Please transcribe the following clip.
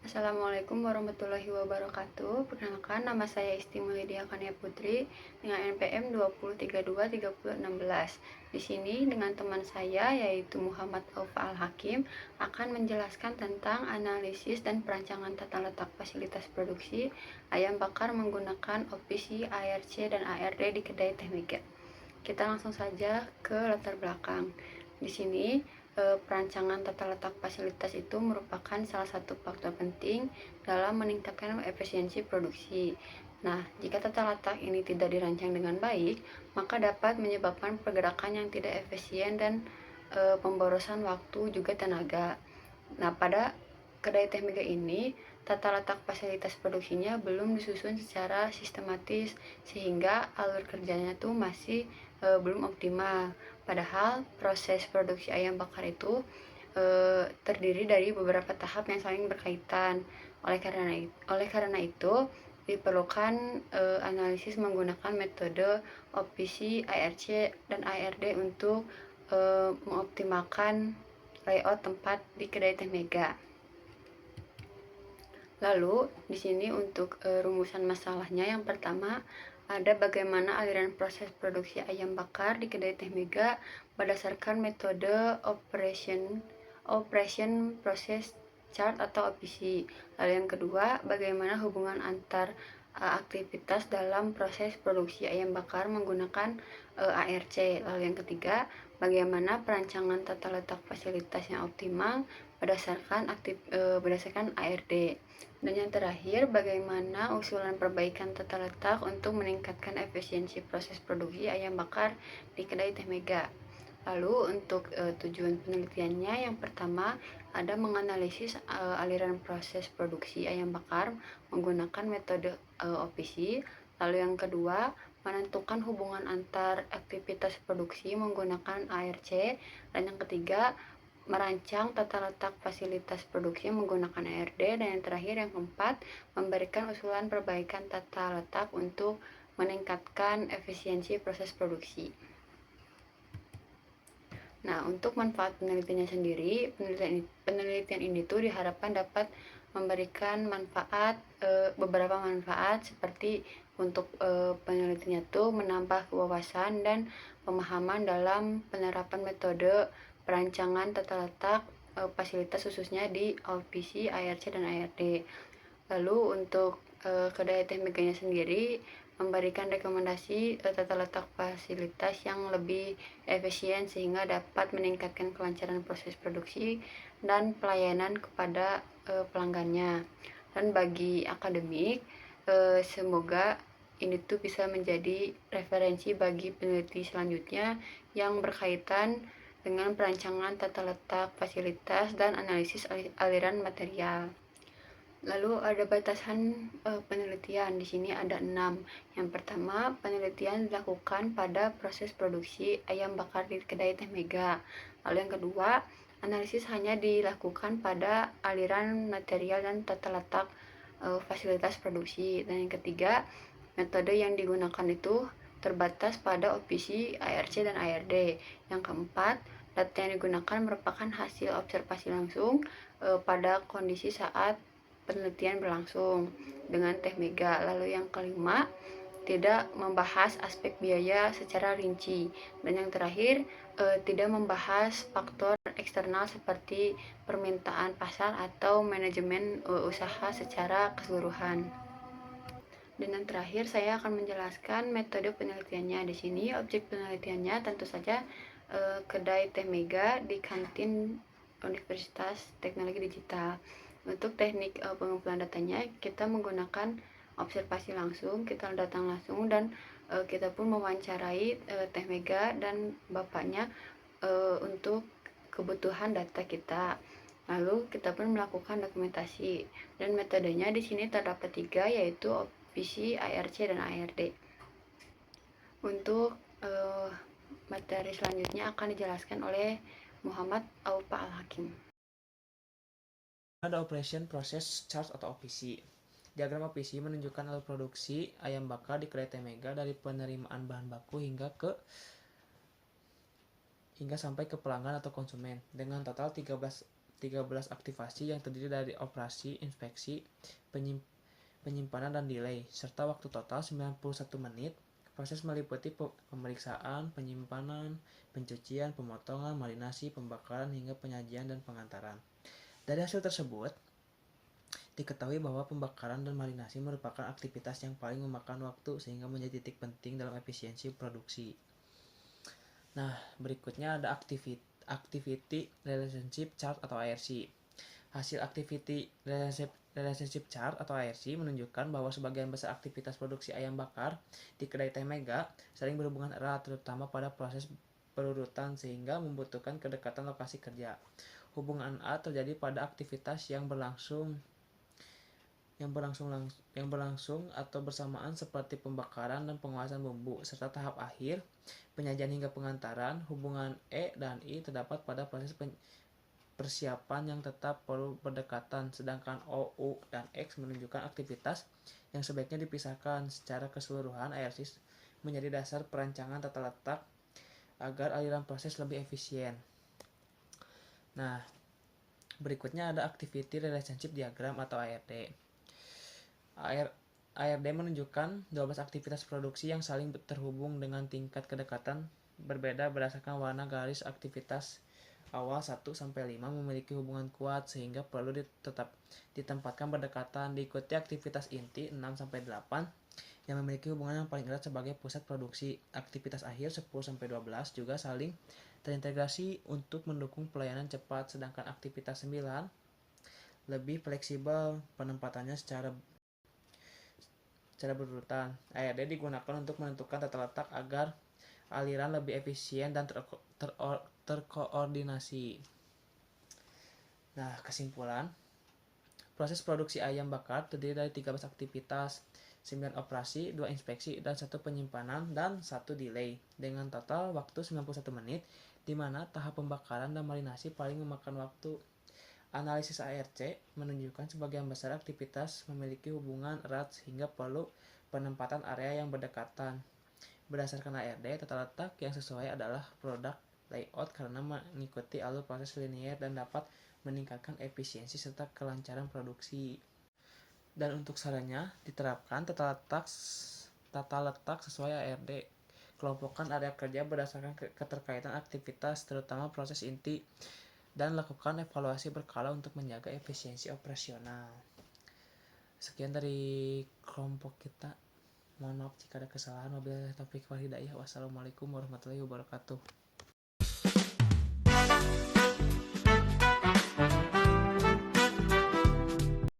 Assalamualaikum warahmatullahi wabarakatuh. Perkenalkan, nama saya Isti Mulydia Kania Putri dengan NPM 20323016. Di sini dengan teman saya yaitu Muhammad Aufa Al-Hakim akan menjelaskan tentang analisis dan perancangan tata letak fasilitas produksi ayam bakar menggunakan OPC, ARC, dan ARD di kedai Teh Mega. Kita langsung saja ke latar belakang. Di sini, perancangan tata letak fasilitas itu merupakan salah satu faktor penting dalam meningkatkan efisiensi produksi. Nah, jika tata letak ini tidak dirancang dengan baik, maka dapat menyebabkan pergerakan yang tidak efisien dan pemborosan waktu juga tenaga. Nah, pada kedai Teh Mega ini, tata letak fasilitas produksinya belum disusun secara sistematis sehingga alur kerjanya tuh masih belum optimal. Padahal proses produksi ayam bakar itu terdiri dari beberapa tahap yang saling berkaitan. Oleh karena itu diperlukan analisis menggunakan metode OPC, ARC, dan ARD untuk mengoptimalkan layout tempat di kedai Teh Mega. Lalu, di sini untuk rumusan masalahnya yang pertama ada bagaimana aliran proses produksi ayam bakar di kedai Teh Mega berdasarkan metode operation process chart atau OPC. Lalu yang kedua, bagaimana hubungan antar aktivitas dalam proses produksi ayam bakar menggunakan ARC. Lalu yang ketiga, bagaimana perancangan tata letak fasilitas yang optimal berdasarkan ARD. Dan yang terakhir, bagaimana usulan perbaikan tata letak untuk meningkatkan efisiensi proses produksi ayam bakar di kedai Teh Mega. Lalu untuk tujuan penelitiannya, yang pertama ada menganalisis aliran proses produksi ayam bakar menggunakan metode OPC. Lalu yang kedua, menentukan hubungan antar aktivitas produksi menggunakan ARC. Dan yang ketiga, merancang tata letak fasilitas produksi menggunakan ARD. Dan yang terakhir, yang keempat, memberikan usulan perbaikan tata letak untuk meningkatkan efisiensi proses produksi. Nah, untuk manfaat penelitiannya sendiri, penelitian ini tuh diharapkan dapat memberikan beberapa manfaat seperti untuk penelitiannya tuh menambah wawasan dan pemahaman dalam penerapan metode perancangan tata letak fasilitas khususnya di OPC, ARC, dan ARD. Lalu untuk kedai Teh Meganya sendiri memberikan rekomendasi tata letak fasilitas yang lebih efisien sehingga dapat meningkatkan kelancaran proses produksi dan pelayanan kepada pelanggannya. Dan bagi akademik, semoga ini tuh bisa menjadi referensi bagi peneliti selanjutnya yang berkaitan dengan perancangan tata letak fasilitas dan analisis aliran material. Lalu ada batasan penelitian. Di sini ada 6. Yang pertama, penelitian dilakukan pada proses produksi ayam bakar di kedai Teh Mega. Lalu yang kedua, analisis hanya dilakukan pada aliran material dan tata letak fasilitas produksi. Dan yang ketiga, metode yang digunakan itu terbatas pada OPC, ARC, dan ARD. Yang keempat, data yang digunakan merupakan hasil observasi langsung pada kondisi saat penelitian berlangsung dengan Teh Mega. Lalu yang kelima, tidak membahas aspek biaya secara rinci. Dan yang terakhir, tidak membahas faktor eksternal seperti permintaan pasar atau manajemen usaha secara keseluruhan. Dan yang terakhir, saya akan menjelaskan metode penelitiannya. Di sini objek penelitiannya tentu saja kedai Teh Mega di kantin Universitas Teknologi Digital. Untuk teknik pengumpulan datanya, kita menggunakan observasi langsung, kita datang langsung, dan kita pun mewawancarai Teh Mega dan bapaknya untuk kebutuhan data kita. Lalu kita pun melakukan dokumentasi, dan metodenya di sini terdapat 3, yaitu OPC, ARC, dan ARD. Untuk materi selanjutnya akan dijelaskan oleh Muhammad Aufa Al-Hakim. Ada Operation Process Chart atau OPC. Diagram OPC menunjukkan alur produksi ayam bakar di kedai Teh Mega dari penerimaan bahan baku hingga sampai ke pelanggan atau konsumen dengan total 13 aktivasi yang terdiri dari operasi, inspeksi, penyimpanan dan delay, serta waktu total 91 menit. Proses meliputi pemeriksaan, penyimpanan, pencucian, pemotongan, marinasi, pembakaran, hingga penyajian dan pengantaran. Dari hasil tersebut, diketahui bahwa pembakaran dan marinasi merupakan aktivitas yang paling memakan waktu sehingga menjadi titik penting dalam efisiensi produksi. Nah, berikutnya ada Activity Relationship Chart atau ARC. Hasil Activity Relationship Chart atau ARC menunjukkan bahwa sebagian besar aktivitas produksi ayam bakar di kedai Teh Mega saling berhubungan erat, terutama pada proses perurutan sehingga membutuhkan kedekatan lokasi kerja. Hubungan A terjadi pada aktivitas yang berlangsung atau bersamaan seperti pembakaran dan penguasaan bumbu, serta tahap akhir, penyajian hingga pengantaran. Hubungan E dan I terdapat pada proses persiapan yang tetap perlu berdekatan, sedangkan O, U, dan X menunjukkan aktivitas yang sebaiknya dipisahkan. Secara keseluruhan, ARC menjadi dasar perancangan tata letak agar aliran proses lebih efisien. Nah, berikutnya ada Activity Relationship Diagram atau ARD. ARD menunjukkan 12 aktivitas produksi yang saling terhubung dengan tingkat kedekatan berbeda berdasarkan warna garis. Aktivitas awal 1-5 memiliki hubungan kuat sehingga perlu ditempatkan berdekatan, diikuti aktivitas inti 6-8 yang memiliki hubungan yang paling erat sebagai pusat produksi. Aktivitas akhir 10-12 juga saling terintegrasi untuk mendukung pelayanan cepat, sedangkan aktivitas 9 lebih fleksibel penempatannya secara berurutan. ARD digunakan untuk menentukan tata letak agar aliran lebih efisien dan terkoordinasi. Nah, kesimpulan, proses produksi ayam bakar terdiri dari 13 aktivitas, 9 operasi, 2 inspeksi, dan 1 penyimpanan, dan 1 delay, dengan total waktu 91 menit, di mana tahap pembakaran dan marinasi paling memakan waktu. Analisis ARC menunjukkan sebagian besar aktivitas memiliki hubungan erat sehingga perlu penempatan area yang berdekatan. Berdasarkan ARD, tata letak yang sesuai adalah product layout karena mengikuti alur proses linier dan dapat meningkatkan efisiensi serta kelancaran produksi. Dan untuk sarannya, diterapkan tata letak sesuai ARD. Kelompokkan area kerja berdasarkan keterkaitan aktivitas, terutama proses inti, dan lakukan evaluasi berkala untuk menjaga efisiensi operasional. Sekian dari kelompok kita. Mohon maaf jika ada kesalahan. Wabillahi taufiq wal hidayah. Wassalamualaikum warahmatullahi wabarakatuh.